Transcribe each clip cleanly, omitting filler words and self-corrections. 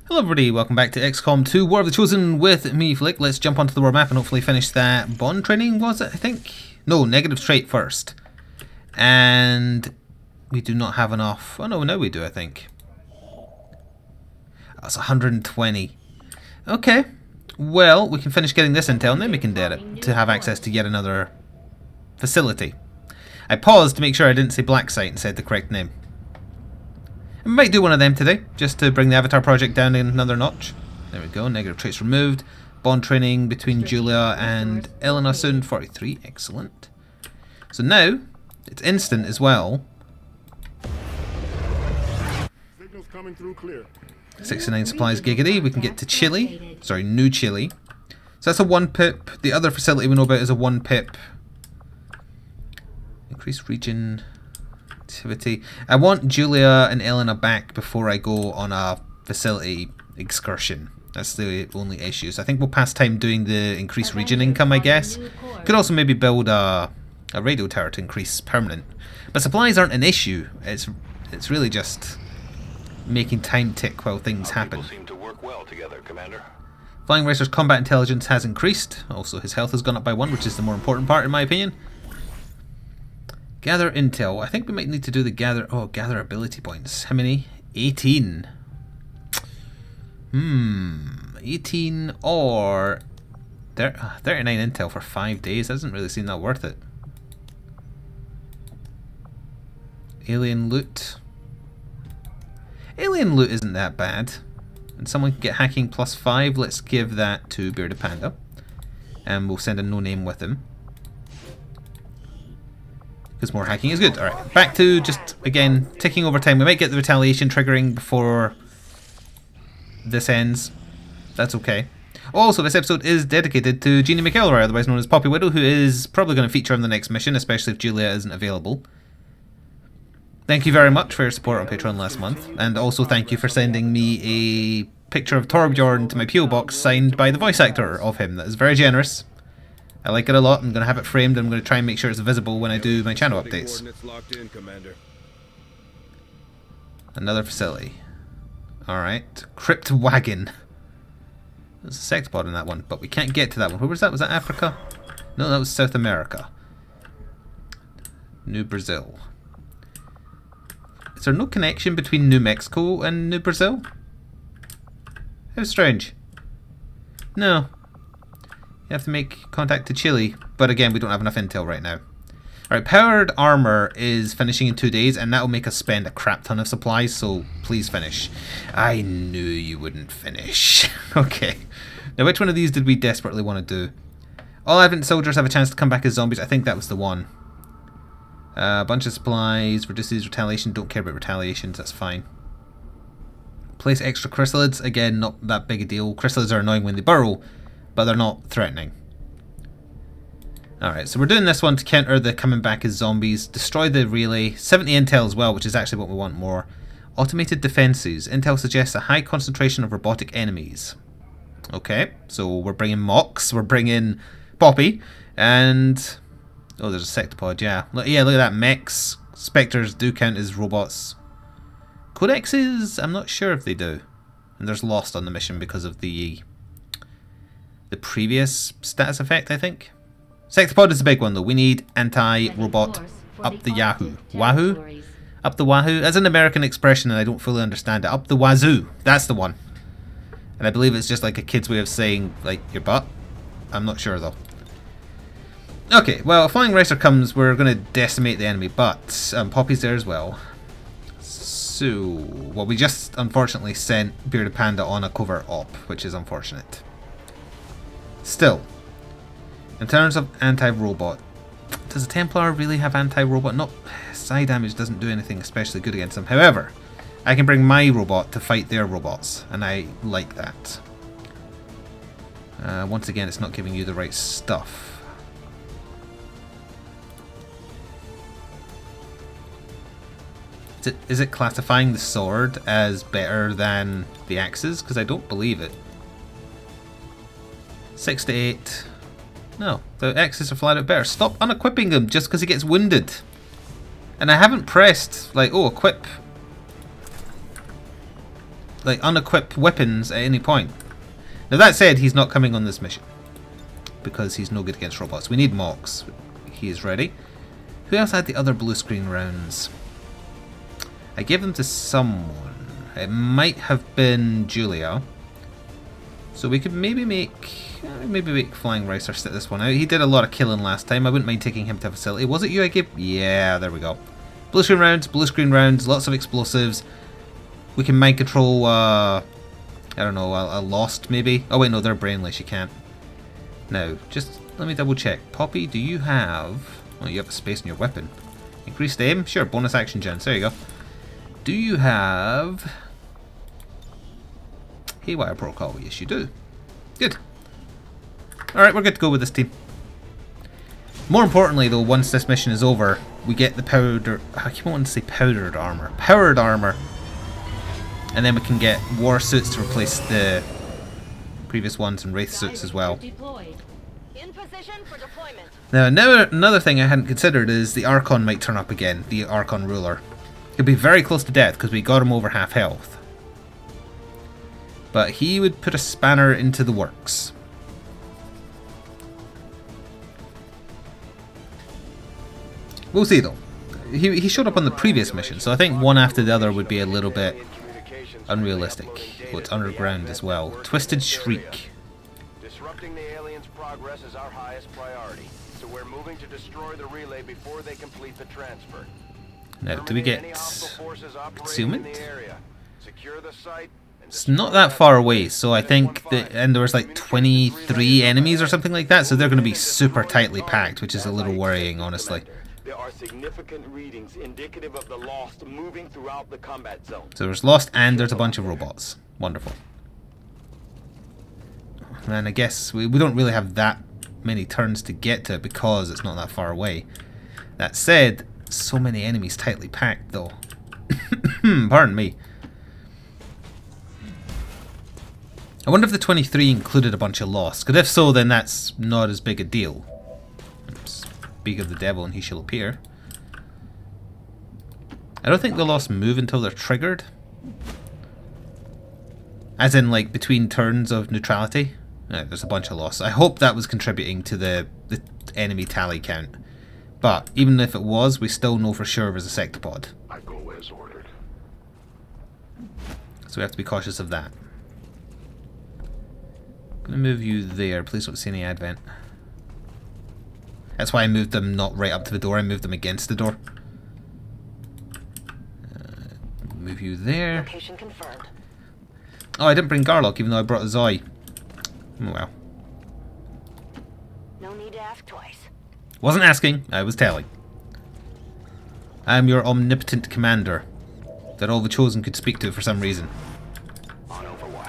Hello everybody, welcome back to XCOM 2 War of the Chosen with me, Flik. Let's jump onto the world map and hopefully finish that bond training, was it, I think? No, negative trait first. And we do not have enough. Oh no, now we do, I think. That's 120. Okay, well, we can finish getting this intel and then we can get it to have access to yet another facility. I paused to make sure I didn't say black site and said the correct name. I might do one of them today, just to bring the Avatar project down another notch. There we go, negative traits removed. Bond training between Julia and Elena soon, 43, excellent. So now, it's instant as well. Signals coming through clear. 69 supplies giggity, we can get to Chile. Sorry, New Chile. So that's a 1 pip. The other facility we know about is a 1 pip. Increased region activity. I want Julia and Elena back before I go on a facility excursion. That's the only issue. So I think we'll pass time doing the increased region income, I guess. Could also maybe build a radio tower to increase permanent. But supplies aren't an issue. It's really just making time tick while things happen. Seem to work well together, Commander. Flying Racer's combat intelligence has increased. Also his health has gone up by 1, which is the more important part in my opinion. Gather intel. I think we might need to do the gather ability points. How many? 18. 18 or 39 intel for 5 days. Doesn't really seem that worth it. Alien loot. Alien loot isn't that bad. And someone can get hacking +5. Let's give that to Bearded Panda. And we'll send a no-name with him. Because more hacking is good. Alright, back to just, again, ticking over time. We might get the retaliation triggering before this ends. That's okay. Also, this episode is dedicated to Jeannie McElroy, otherwise known as Poppy Widow, who is probably going to feature on the next mission, especially if Julia isn't available. Thank you very much for your support on Patreon last month. And also thank you for sending me a picture of Torbjorn to my PO box signed by the voice actor of him. That is very generous. I like it a lot. I'm going to have it framed. I'm going to try and make sure it's visible when I do my channel updates. Another facility. Alright. Crypt Wagon. There's a sectopod in that one, but we can't get to that one. Where was that? Was that Africa? No, that was South America. New Brazil. Is there no connection between New Mexico and New Brazil? How strange. No. You have to make contact to Chile, but again, we don't have enough intel right now. Alright, powered armor is finishing in 2 days, and that will make us spend a crap ton of supplies, so please finish. I knew you wouldn't finish. Okay. Now, which one of these did we desperately want to do? All Advent soldiers have a chance to come back as zombies. I think that was the one. A bunch of supplies, reduces retaliation. Don't care about retaliations, that's fine. Place extra chrysalids. Again, not that big a deal. Chrysalids are annoying when they burrow, but they're not threatening. Alright, so we're doing this one to counter the coming back as zombies. Destroy the relay. 70 intel as well, which is actually what we want more. Automated defenses. Intel suggests a high concentration of robotic enemies. Okay, so we're bringing Mox, we're bringing Poppy, and... oh, there's a sectopod, yeah. Yeah, look at that. Mechs. Spectres do count as robots. Codexes? I'm not sure if they do. And there's Lost on the mission because of the previous status effect, I think. Sectopod is the big one though. We need anti-robot up the yahoo. Wahoo? Up the wahoo? That's an American expression and I don't fully understand it. Up the wazoo. That's the one. And I believe it's just like a kid's way of saying, like, your butt. I'm not sure though. Okay, well, if Flying Racer comes, we're going to decimate the enemy, but Poppy's there as well. So, well, we just unfortunately sent Bearded Panda on a covert op, which is unfortunate. Still, in terms of anti-robot, does a Templar really have anti-robot? Not side damage doesn't do anything especially good against them. However, I can bring my robot to fight their robots, and I like that. Once again, it's not giving you the right stuff. Is it classifying the sword as better than the axes? Because I don't believe it. 6 to 8. No, the axes are flat out better. Stop unequipping him just because he gets wounded. And I haven't pressed, like, oh, equip. like unequipped weapons at any point. Now that said, he's not coming on this mission because he's no good against robots. We need Mox. He is ready. Who else had the other blue screen rounds? I gave them to someone. It might have been Julia. So we could maybe make Flying Ricer sit this one out. He did a lot of killing last time. I wouldn't mind taking him to a facility. Was it you I gave? Yeah, there we go. Blue screen rounds, lots of explosives. We can mind control, I don't know, a Lost maybe? Oh wait, no, they're brainless, you can't. Now, just let me double check. Poppy, do you have... Oh, you have a space in your weapon. Increased aim? Sure, bonus action gens, there you go. Do you have... Haywire Protocol? Yes, you do. Good. Alright, we're good to go with this team. More importantly though, once this mission is over, we get the powder... I keep wanting to say powdered armor. Powered armor. And then we can get war suits to replace the previous ones and wraith suits as well. Now another thing I hadn't considered is the Archon might turn up again, the Archon ruler. He'll be very close to death because we got him over half health. But he would put a spanner into the works. We'll see though. He showed up on the previous mission, so I think one after the other would be a little bit unrealistic. Oh, it's underground as well. Twisted Shriek. Disrupting the aliens' progress is our highest priority, so we're moving to destroy the relay before they complete the transfer. Now, do we get concealment? Secure the site. It's not that far away, so I think that, and there was like 23 enemies or something like that, so they're going to be super tightly packed, which is a little worrying, honestly. There are significant readings indicative of the Lost moving throughout the combat zone. So there's Lost and there's a bunch of robots. Wonderful. And I guess we don't really have that many turns to get to it because it's not that far away. That said, so many enemies tightly packed though. Pardon me. I wonder if the 23 included a bunch of Lost, because if so, then that's not as big a deal. Speak of the devil and he shall appear. I don't think the Lost move until they're triggered. As in, like, between turns of neutrality. There's a bunch of Lost. I hope that was contributing to the enemy tally count. But, even if it was, we still know for sure there's a sectopod. I go as ordered. So we have to be cautious of that. I'm going to move you there. Please don't see any advent. That's why I moved them not right up to the door. I moved them against the door. Move you there. Location confirmed. Oh, I didn't bring Garlock even though I brought a Zoe. Oh well. No need to ask twice. Wasn't asking, I was telling. I am your omnipotent commander that all the Chosen could speak to for some reason. Or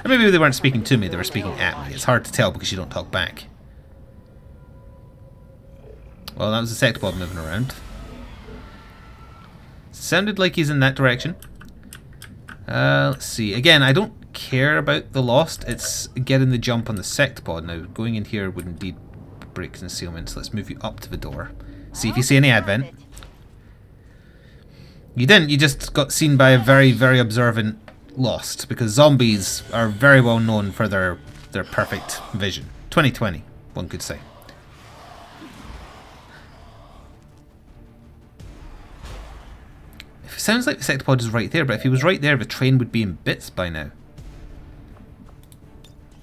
maybe they weren't speaking to me, they were speaking at me. It's hard to tell because you don't talk back. Well, that was a sectopod moving around. Sounded like he's in that direction. Let's see. Again, I don't care about the Lost. It's getting the jump on the sectopod. Now, going in here would indeed break concealment. So let's move you up to the door. See if you see any advent. You didn't. You just got seen by a very, very observant Lost. Because zombies are very well known for their perfect vision. 2020, one could say. It sounds like the sectopod is right there, but if he was right there, the train would be in bits by now.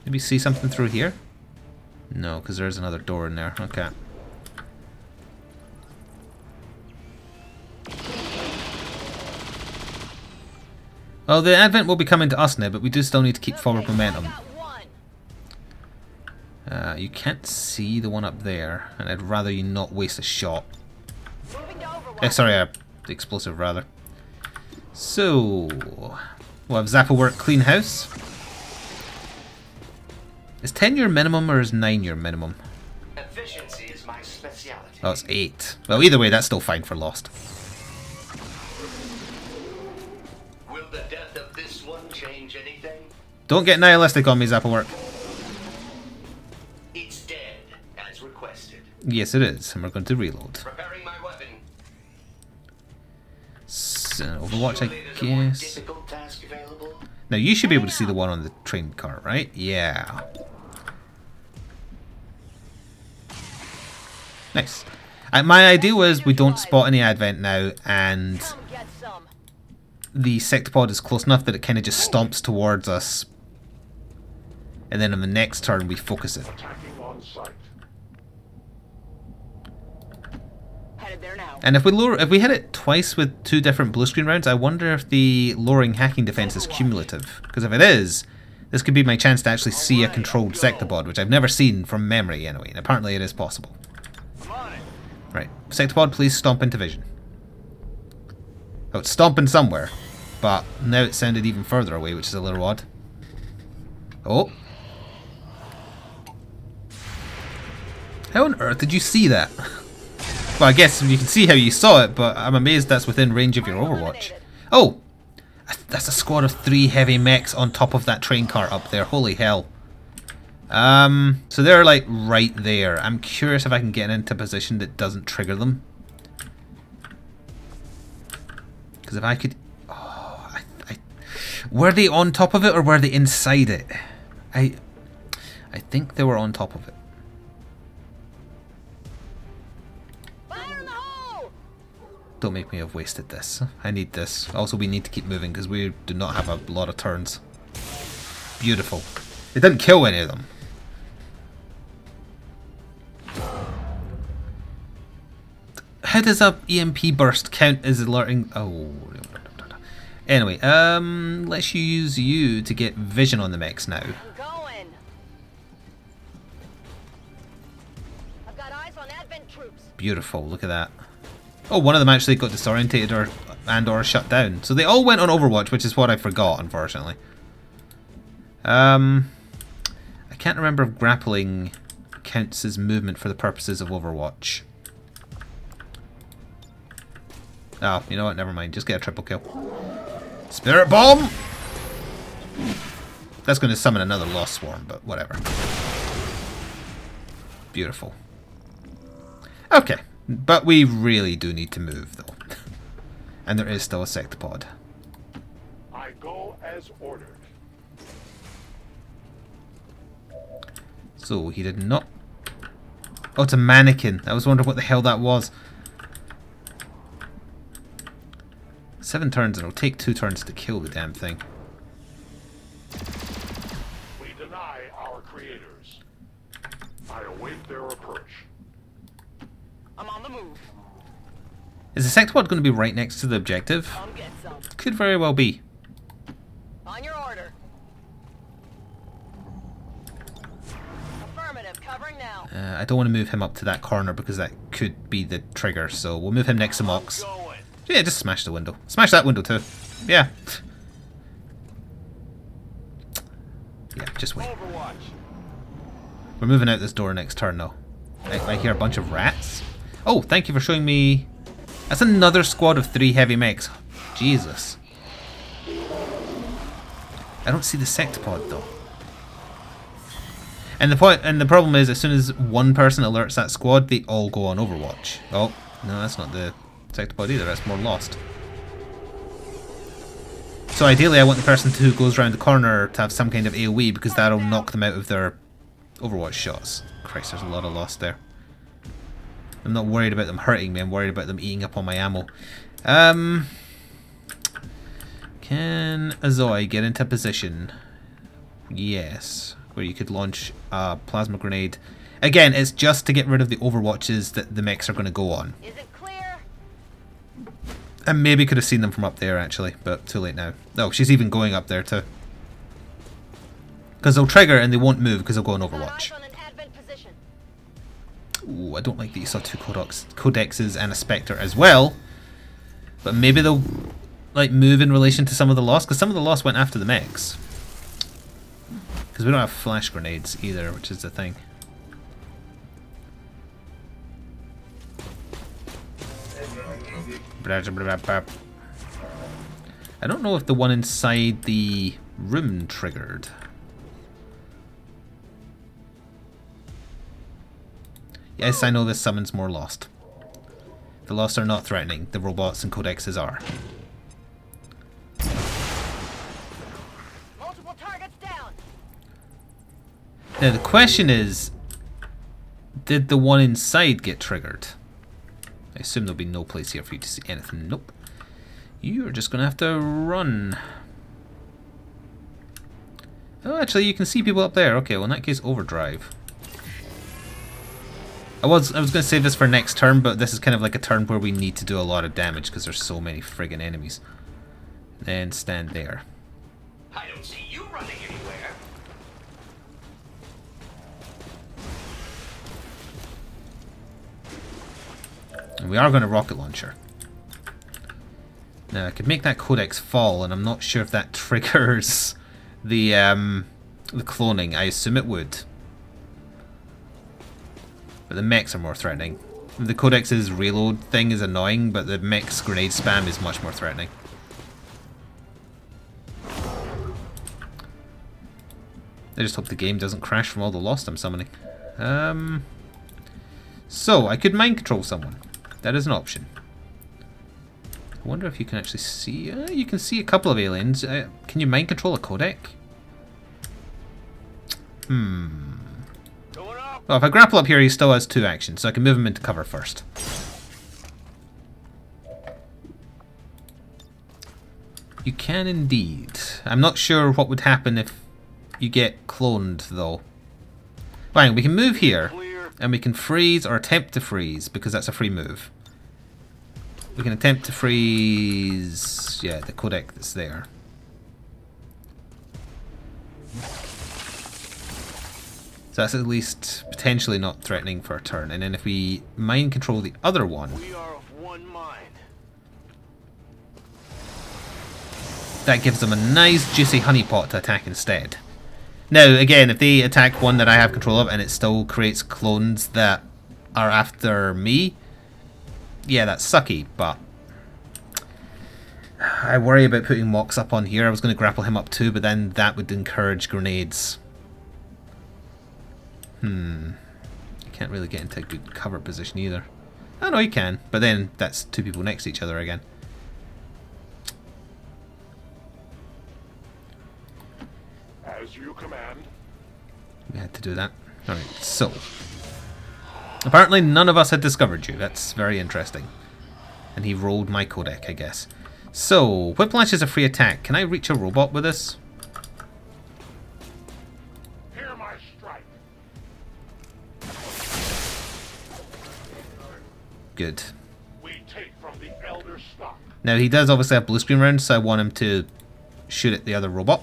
Maybe see something through here? No, because there's another door in there. Okay. Well, the advent will be coming to us now, but we do still need to keep forward momentum. You can't see the one up there, and I'd rather you not waste a shot. Sorry, the explosive rather. So, we'll have Zappa work clean house. Is 10 your minimum or is 9 your minimum? Efficiency is my specialty. Oh, it's 8. Well, either way, that's still fine for Lost. Will the death of this one change anything? Don't get nihilistic on me, Zappa work. It's dead, as requested. Yes, it is, and we're going to reload. Preparing my weapon. So, Overwatch, I guess. Now you should be able to see the one on the train cart, right? Yeah. Nice. My idea was we don't spot any advent now, and the sectopod is close enough that it kind of just stomps towards us, and then on the next turn we focus it. And if we hit it twice with 2 different blue screen rounds, I wonder if the lowering hacking defense is cumulative. Because if it is, this could be my chance to actually see a controlled sectopod, which I've never seen from memory anyway, and apparently it is possible. Right, sectopod, please stomp into vision. Oh, it's stomping somewhere, but now it sounded even further away, which is a little odd. Oh. How on earth did you see that? Well, I guess you can see how you saw it, but I'm amazed that's within range of your Overwatch. Oh! That's a squad of 3 heavy mechs on top of that train cart up there. Holy hell. So they're like right there. I'm curious if I can get into a position that doesn't trigger them. Because if I could... Oh, were they on top of it or were they inside it? I think they were on top of it. Don't make me have wasted this. I need this. Also, we need to keep moving because we do not have a lot of turns. Beautiful. It didn't kill any of them. How does a EMP burst count as alerting? Oh. Anyway, let's use you to get vision on the mechs now. I'm going. I've got eyes on advent troops. Beautiful. Look at that. Oh, one of them actually got disorientated or shut down. So they all went on Overwatch, which is what I forgot, unfortunately. I can't remember if grappling counts as movement for the purposes of Overwatch. Oh, you know what? Never mind. Just get a triple kill. Spirit Bomb! That's going to summon another Lost Swarm, but whatever. Beautiful. Okay. But we really do need to move, though. And there is still a sectopod. I go as ordered. So, he did not... Oh, it's a mannequin. I was wondering what the hell that was. 7 turns, and it'll take 2 turns to kill the damn thing. We deny our creators. I await their approach. I'm on the move. Is the sectopod going to be right next to the objective? Come get some. Could very well be. On your order. Affirmative. Covering now. I don't want to move him up to that corner because that could be the trigger, so we'll move him next to Mox. Yeah, just smash the window. Smash that window too. Yeah. Yeah, just wait. Overwatch. We're moving out this door next turn though. I hear a bunch of rats. Oh, thank you for showing me... That's another squad of 3 heavy mechs. Jesus. I don't see the sectopod though. And the problem is, as soon as one person alerts that squad, they all go on Overwatch. Oh, no, that's not the sectopod either. That's more Lost. So ideally, I want the person who goes around the corner to have some kind of AoE because that'll knock them out of their Overwatch shots. Christ, there's a lot of Lost there. I'm not worried about them hurting me. I'm worried about them eating up all my ammo. Can Azoi get into position? Yes. Where you could launch a plasma grenade. Again, it's just to get rid of the Overwatches that the mechs are going to go on. Is it clear? And maybe could have seen them from up there actually, but too late now. Oh, she's even going up there too. Because they'll trigger and they won't move because they'll go on Overwatch. Ooh, I don't like that you saw 2 codexes and a Spectre as well. But maybe they'll like move in relation to some of the Lost, because some of the Lost went after the mechs. Because we don't have flash grenades either, which is the thing. I don't know if the one inside the room triggered. Yes, I know this summons more Lost. The Lost are not threatening, the robots and codexes are. Now the question is, did the one inside get triggered? I assume there'll be no place here for you to see anything. Nope. You're just going to have to run. Oh, actually, you can see people up there. Okay, well in that case, overdrive. I was going to save this for next turn, but this is kind of like a turn where we need to do a lot of damage because there's so many friggin' enemies. Then stand there. I don't see you running anywhere. And we are going to rocket launcher. Now I could make that codex fall, and I'm not sure if that triggers the cloning. I assume it would. But the mechs are more threatening. The codex's reload thing is annoying, but the mech's grenade spam is much more threatening. I just hope the game doesn't crash from all the lost I'm summoning. So, I could mind control someone. That is an option. I wonder if you can actually see... you can see a couple of aliens. Can you mind control a codec? Well, if I grapple up here, he still has 2 actions, so I can move him into cover first. You can indeed. I'm not sure what would happen if you get cloned, though. Fine, we can move here, and we can freeze or attempt to freeze, because that's a free move. We can attempt to freeze... yeah, the codec that's there. So that's at least potentially not threatening for a turn. And then if we mind control the other one... We are of one mind. that gives them a nice juicy honeypot to attack instead. Now, again, if they attack one that I have control of and it still creates clones that are after me, yeah, that's sucky, but I worry about putting Mox up on here. I was going to grapple him up too, but then that would encourage grenades. Can't really get into a good cover position either. Oh no, you can, but then that's two people next to each other again. As you command. We had to do that. Alright, so apparently none of us had discovered you. That's very interesting. And he rolled my codec, I guess. So, Whiplash is a free attack. Can I reach a robot with this? Hear my strike. Good. We take from the elder stock. Now he does obviously have blue screen rounds, so I want him to shoot at the other robot.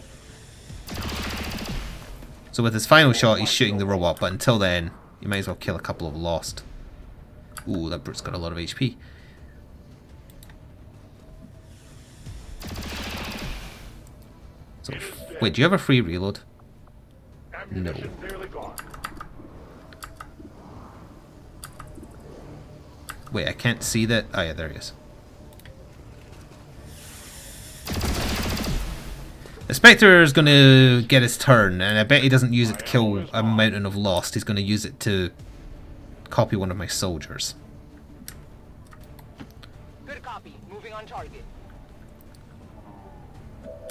So with his final shot, he's shooting the robot, but until then, you might as well kill a couple of lost. Ooh, that brute's got a lot of HP. So, wait, do you have a free reload? No. Ammunition nearly gone. Wait, I can't see that. Oh yeah, there he is. The Spectre is going to get his turn, and I bet he doesn't use it to kill a mountain of lost. He's going to use it to copy one of my soldiers. Good copy. Moving on target.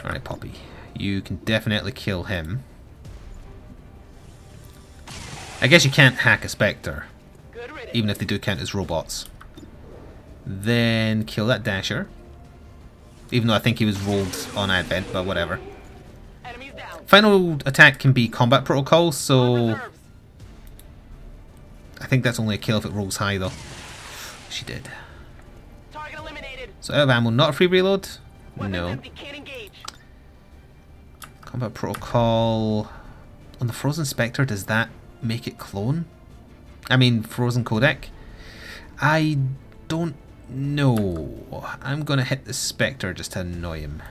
Alright, Poppy. You can definitely kill him. I guess you can't hack a Spectre, Good riddance. even if they do count as robots. Then kill that Dasher. Even though I think he was rolled on Advent, but whatever. Enemies down. Final attack can be combat protocol, so Reserves. I think that's only a kill if it rolls high though. She did. Target eliminated. So out of ammo, not a free reload? Weapons No. empty. Can't engage. Combat protocol on the Frozen Spectre, does that make it clone? I mean Frozen Codec? I don't know. I'm gonna hit the Spectre just to annoy him.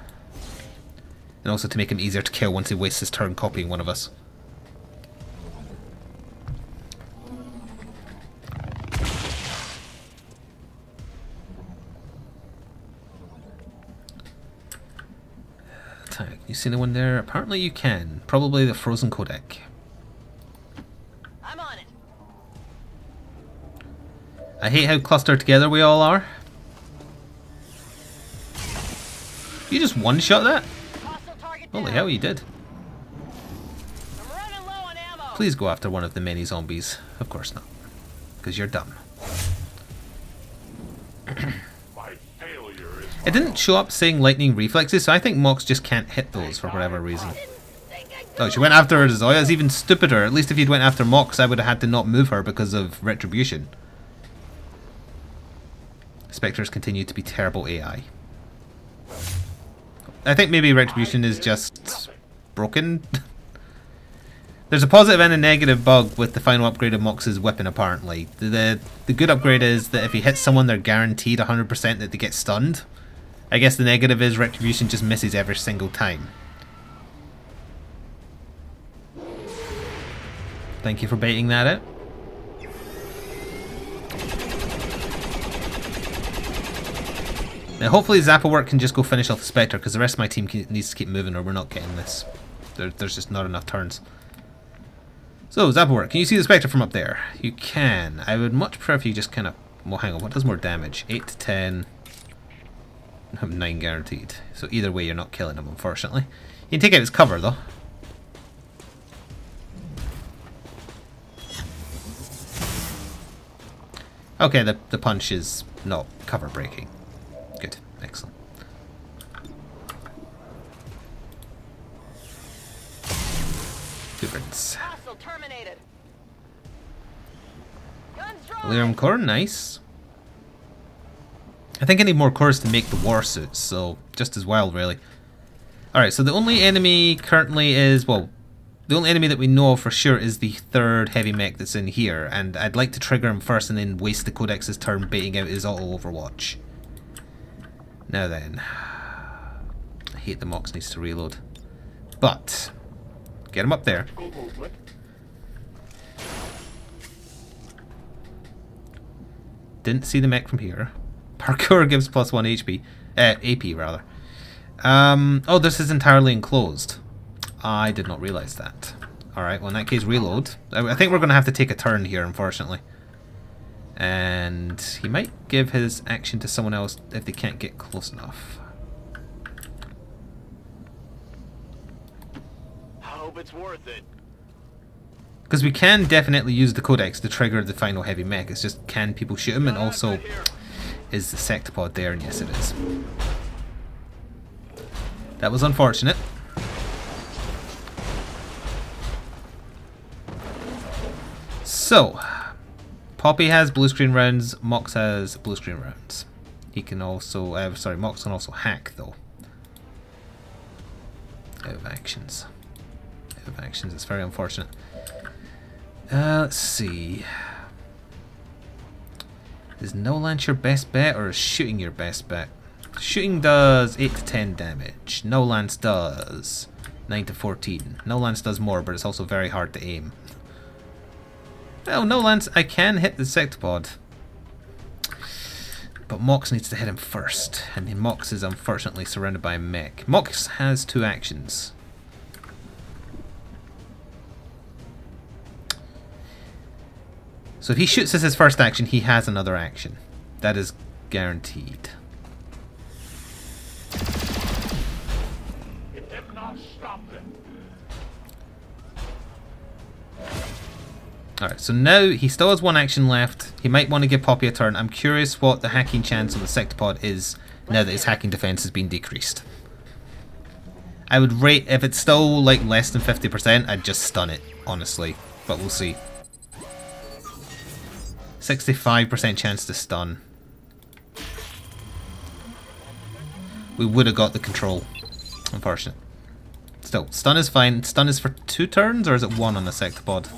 And also to make him easier to kill once he wastes his turn copying one of us. You see anyone there? Apparently you can. Probably the Frozen Codec. I'm on it. I hate how clustered together we all are. You just one-shot that? Hostile target Holy down. hell, you did. I'm running low on ammo. please go after one of the many zombies. Of course not. Because you're dumb. My failure is It didn't show up saying lightning reflexes, so I think Mox just can't hit those for whatever reason. Oh, she went after her Zoya. It's even stupider. At least if you'd went after Mox, I would have had to not move her because of retribution. Spectres continue to be terrible AI. I think maybe retribution is just broken. There's a positive and a negative bug with the final upgrade of Mox's weapon, apparently. The good upgrade is that if he hits someone, they're guaranteed 100% that they get stunned. I guess the negative is retribution just misses every single time. Thank you for baiting that out. Now hopefully Zappawork can just go finish off the Spectre, because the rest of my team needs to keep moving or we're not getting this. There's just not enough turns. So, Zappawork, can you see the Spectre from up there? You can. I would much prefer if you just kind of... Well, hang on, what does more damage? 8 to 10. I have 9 guaranteed. So either way, you're not killing him, unfortunately. You can take out his cover, though. Okay, the punch is not cover breaking. Good, excellent. Difference. Hostile terminated. Guns drawn. Lyrium core, nice. I think I need more cores to make the war suits, so just as well, really. Alright, so the only enemy currently is, well, the only enemy that we know of for sure is the third heavy mech that's in here, and I'd like to trigger him first and then waste the Codex's turn baiting out his auto overwatch. Now then, I hate the Mox needs to reload, but get him up there. Didn't see the mech from here. Parkour gives plus 1 HP, AP rather. Oh, this is entirely enclosed. I did not realize that. Alright, well in that case reload. I think we're going to have to take a turn here, unfortunately. And he might give his action to someone else if they can't get close enough. I hope it's worth it. Because we can definitely use the Codex to trigger the final heavy mech. It's just, can people shoot him? And also, is the Sectopod there? And yes, it is. That was unfortunate. So, Poppy has blue screen rounds, Mox has blue screen rounds. He can also, sorry, Mox can also hack though. Out of actions. Out of actions, it's very unfortunate. Let's see. Is no lance your best bet or is shooting your best bet? Shooting does 8 to 10 damage. No lance does 9 to 14. No lance does more, but it's also very hard to aim. Well, no lance, I can hit the Sectopod. But Mox needs to hit him first. And then Mox is unfortunately surrounded by a mech. Mox has 2 actions. So if he shoots as his first action, he has another action. That is guaranteed. It did not stop them. Alright, so now he still has 1 action left. He might want to give Poppy a turn. I'm curious what the hacking chance on the Sectopod is now that his hacking defense has been decreased. I would rate, if it's still like less than 50%, I'd just stun it, honestly. But we'll see. 65% chance to stun. We would have got the control. Unfortunate. Still, stun is fine. Stun is for 2 turns, or is it 1 on the Sectopod?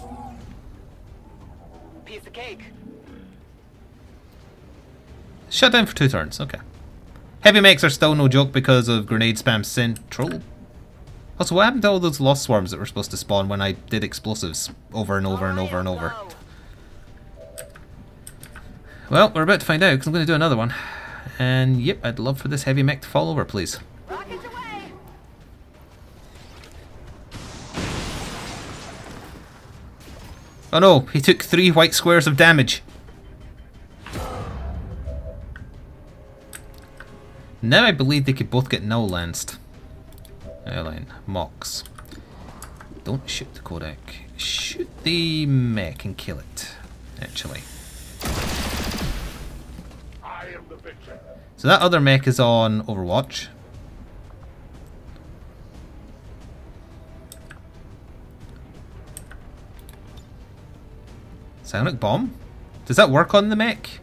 Piece of cake. Shut down for 2 turns, okay. Heavy mechs are still no joke because of grenade spam central. Also, what happened to all those lost swarms that were supposed to spawn when I did explosives over and over and over and over? Well, we're about to find out because I'm going to do another one. And yep, I'd love for this heavy mech to fall over, please. Rockets away. Oh no, he took 3 white squares of damage. Now I believe they could both get no lanced. Airline, Mox. Don't shoot the codec. Shoot the mech and kill it, actually. I am the victor. So that other mech is on Overwatch. Sonic bomb? Does that work on the mech?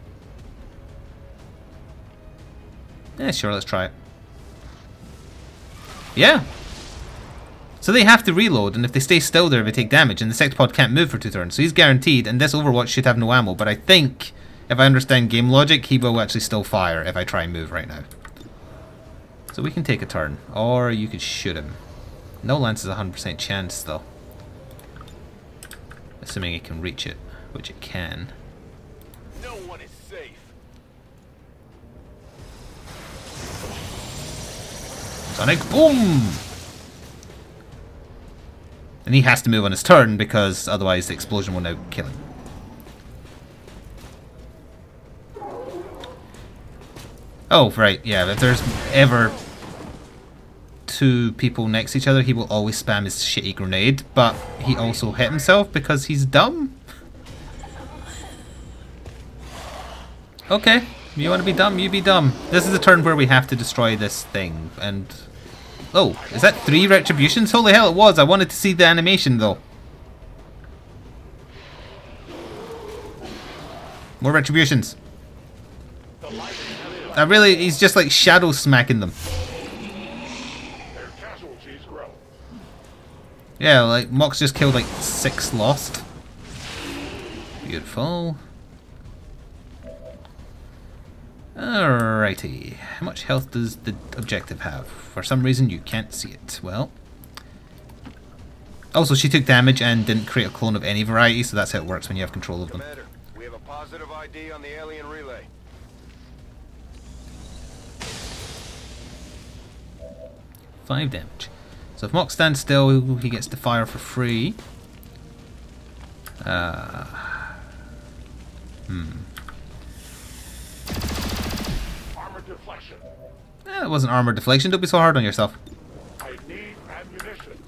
Yeah, sure, let's try it. Yeah! So they have to reload, and if they stay still there, they take damage, and the Sexpod can't move for 2 turns, so he's guaranteed, and this Overwatch should have no ammo, but I think, if I understand game logic, he will actually still fire if I try and move right now. So we can take a turn, or you could shoot him. No lance is a 100% chance, though. Assuming it can reach it, which it can. No one is safe. Sonic boom! And he has to move on his turn because otherwise the explosion will now kill him. Oh, right, yeah, if there's ever 2 people next to each other, he will always spam his shitty grenade, but he also hit himself because he's dumb? Okay, you want to be dumb, you be dumb. This is the turn where we have to destroy this thing, and... Oh, is that 3 retributions? Holy hell, it was! I wanted to see the animation, though. More retributions. He's just like shadow smacking them. Their casualties grow. Yeah, like, Mox just killed like 6 lost. Beautiful. Alrighty. How much health does the objective have? For some reason you can't see it. Well. Also, she took damage and didn't create a clone of any variety, so that's how it works when you have control of them. Commander, we have a positive ID on the alien relay. Five damage. So if Mox stands still, he gets to fire for free. Armor deflection. It wasn't armor deflection. Don't be so hard on yourself. I need ammunition.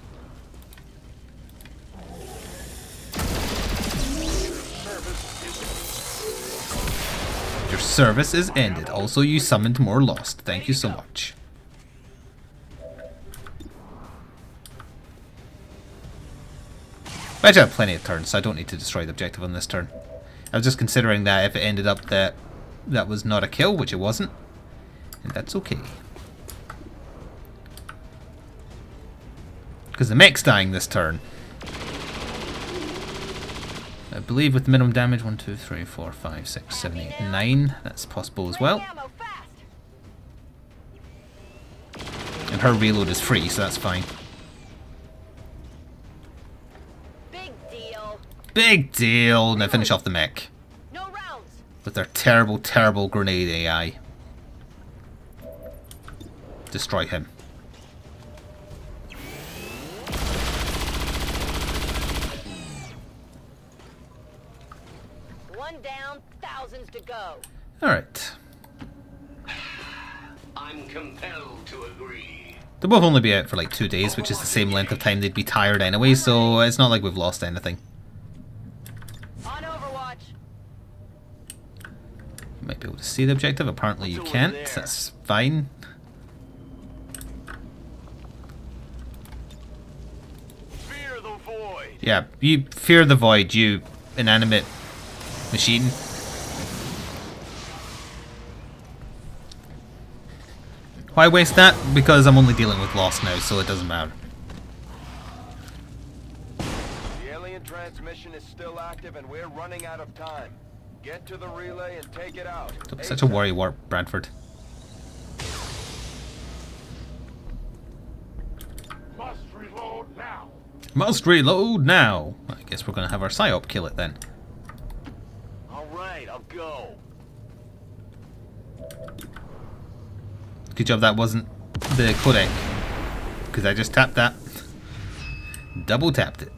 Your service is ended. Also, you summoned more lost. Thank you so much. I actually have plenty of turns, so I don't need to destroy the objective on this turn. I was just considering that if it ended up that that was not a kill, which it wasn't, and that's okay. Because the mech's dying this turn. I believe with minimum damage, 1, 2, 3, 4, 5, 6, 7, 8, 9. That's possible as well. And her reload is free, so that's fine. Big deal! Now finish off the mech. No rounds. With their terrible, terrible grenade AI. Destroy him. One down, thousands to go. Alright. I'm compelled to agree. They'll both only be out for like 2 days, which is the same length of time they'd be tired anyway, so it's not like we've lost anything. On Overwatch. You might be able to see the objective. Apparently you can't. That's fine. Fear the void. Yeah, you fear the void, you inanimate machine. Why waste that? Because I'm only dealing with loss now, so it doesn't matter. The alien transmission is still active and we're running out of time. Get to the relay and take it out. Don't be such a worry warp, Bradford. Must reload now. Must reload now! I guess we're gonna have our psyop kill it then. All right, I'll go. Good job that wasn't the codec, because I just tapped that. Double tapped it.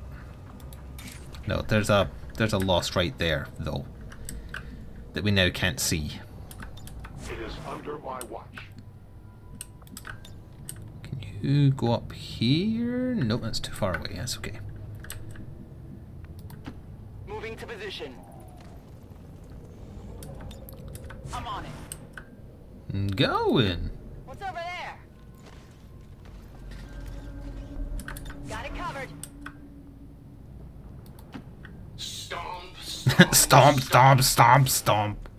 No, there's a lost right there though that we now can't see. It is under my watch. Can you you go up here? Nope, that's too far away. That's okay. Moving to position. I'm on it. Going. What's over there? Got it covered. Stomp, Stomp, stomp, stomp, stomp.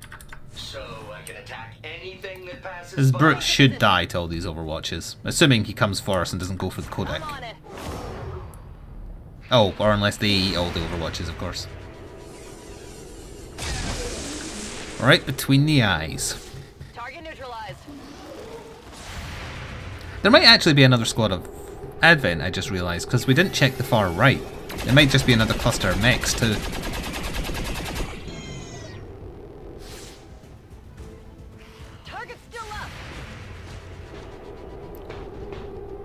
So I can attack anything that passes This by. brute should die to all these Overwatches. Assuming he comes for us and doesn't go for the codec. I'm on it. Oh, or unless they eat all the Overwatches, of course. Right between the eyes. Target neutralized. There might actually be another squad of Advent, I just realised, because we didn't check the far right. There might just be another cluster of mechs too. Target's still up.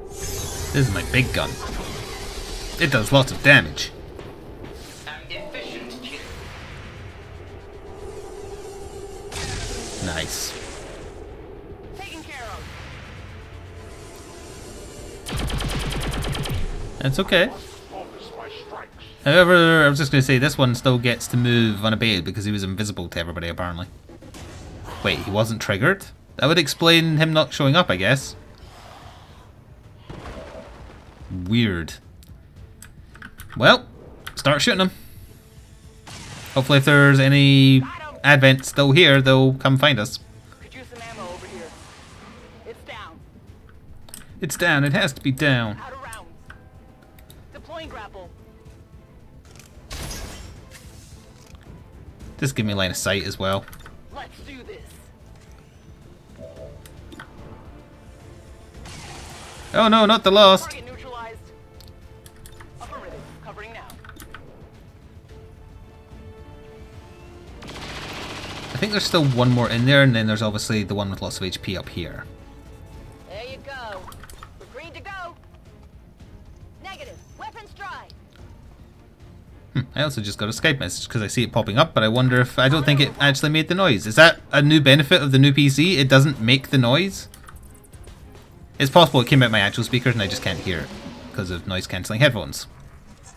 This is my big gun. It does lots of damage. An efficient kill. Nice. Taken care of. That's okay. Focus my strikes. However, I was just going to say, this one still gets to move unabated because he was invisible to everybody, apparently. Wait, he wasn't triggered? That would explain him not showing up, I guess. Weird. Well, start shooting him. Hopefully if there's any Advent still here, they'll come find us. Could use some ammo over here. It's down. It's down, it has to be down. Out of rounds. Deploying grapple. Just give me line of sight as well. Let's do this. Oh no, not the lost. Target neutralized. Affirmative. Covering now. I think there's still one more in there, and then there's obviously the one with lots of HP up here. There you go. We're green to go. Negative. Weapons dry. I also just got a Skype message because I see it popping up, but I wonder if... I don't think it actually made the noise. Is that a new benefit of the new PC? It doesn't make the noise? It's possible it came out my actual speakers and I just can't hear it because of noise cancelling headphones.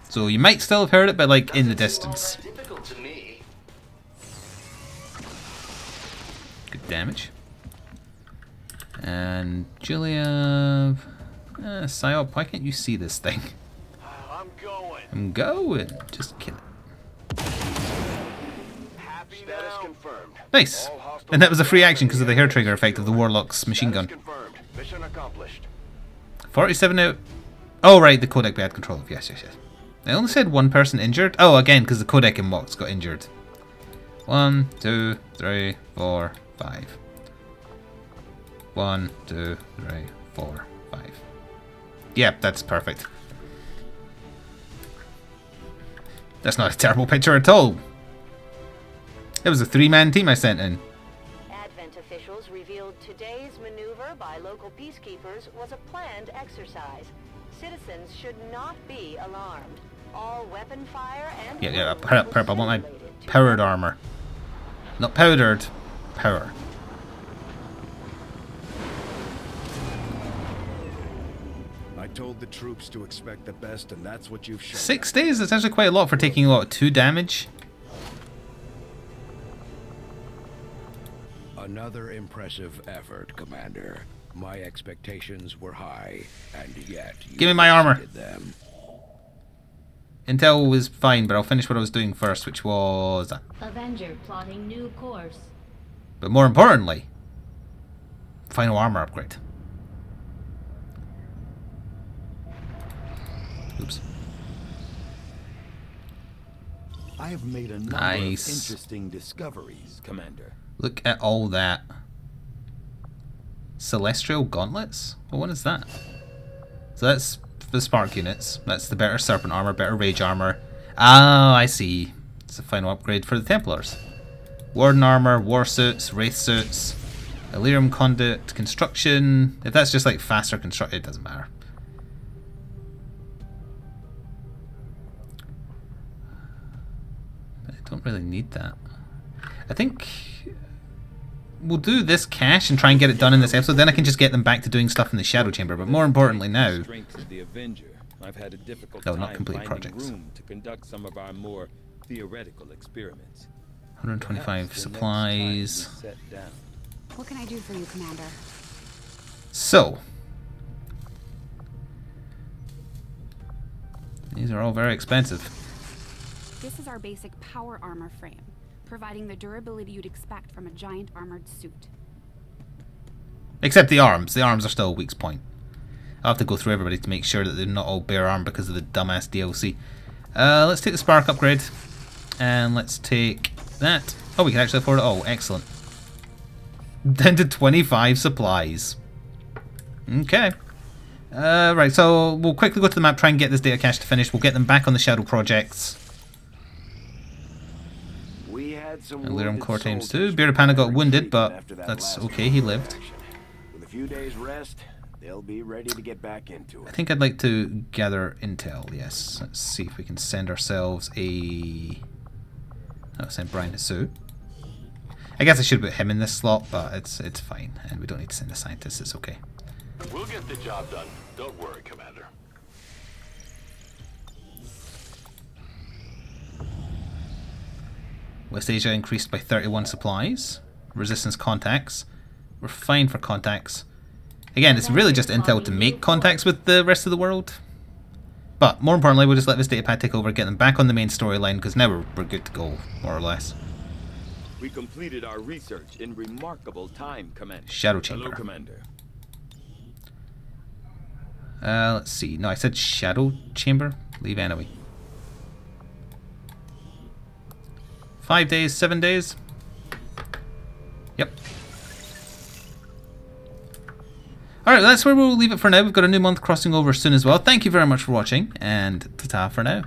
So you might still have heard it, but like in the distance. Difficult to me. Good damage. And Julia... Psyop, why can't you see this thing? I'm going. I'm going. Just kill it. Happy status confirmed. Nice. All hostile And that was a free action because of the hair trigger effect of the Warlock's machine status gun. confirmed. Mission accomplished. 47 out. Oh, right, the codec we had control of. Yes, yes, yes. I only said one person injured. Oh, again, because the codec in Mox got injured. 1, 2, 3, 4, 5. 1, 2, 3, 4, 5. Yep, that's perfect. That's not a terrible picture at all. It was a 3-man team I sent in. Advent officials revealed today's maneuver by local peacekeepers was a planned exercise. Citizens should not be alarmed. All weapon fire and Yeah, wounds hurry were up, I want my simulated to powered armor. Not powdered, power. I told the troops to expect the best, and that's what you've shown. 6 days? That's actually quite a lot for taking a lot of 2 damage. Another impressive effort, Commander. My expectations were high, and yet you Give me my armor. exceeded them. Intel was fine, but I'll finish what I was doing first, which was that. Avenger plotting new course. But more importantly, final armor upgrade. Oops. I have made a number Nice. of interesting discoveries, Commander. Look at all that. Celestial gauntlets? Well, what is that? So that's the spark units. That's the better serpent armor, better rage armor. Ah, I see. It's a final upgrade for the Templars. Warden armor, war suits, wraith suits, Illyrium conduit, construction. If that's just like faster construct, it doesn't matter. I don't really need that. I think we'll do this cache and try and get it done in this episode. Then I can just get them back to doing stuff in the Shadow Chamber. But more importantly now... I've had a difficult no, not time complete finding projects. room to conduct some of our more theoretical experiments. 125 supplies. What can I do for you, Commander? So... these are all very expensive. This is our basic power armor frame, providing the durability you'd expect from a giant armored suit. Except the arms. The arms are still a weak point. I'll have to go through everybody to make sure that they're not all bare arm because of the dumbass DLC. Let's take the Spark upgrade. And let's take that. Oh, we can actually afford it all. Excellent. Down to 25 supplies. Okay. Right, so we'll quickly go to the map, try and get this data cache to finish. We'll get them back on the Shadow projects. We had some Lyrium core times 2. Bearded Panda got wounded, but that's okay, he lived. With a few days rest, they'll be ready to get back into I it. think I'd like to gather intel, yes. Let's see if we can send ourselves a... oh, send Brian a suit. I guess I should put him in this slot, but it's fine. And we don't need to send a scientist, it's okay. We'll get the job done. Don't worry, Commander. West Asia increased by 31 supplies. Resistance contacts. We're fine for contacts. Again, it's really just intel to make contacts with the rest of the world. But more importantly, we'll just let this datapad take over, get them back on the main storyline, because now we're good to go, more or less. We completed our research in remarkable time, Commander. Shadow Chamber. Hello, Commander. Let's see. No, I said Shadow Chamber. Leave enemy. 5 days, 7 days. Yep. Alright, that's where we'll leave it for now. We've got a new month crossing over soon as well. Thank you very much for watching, and ta-ta for now.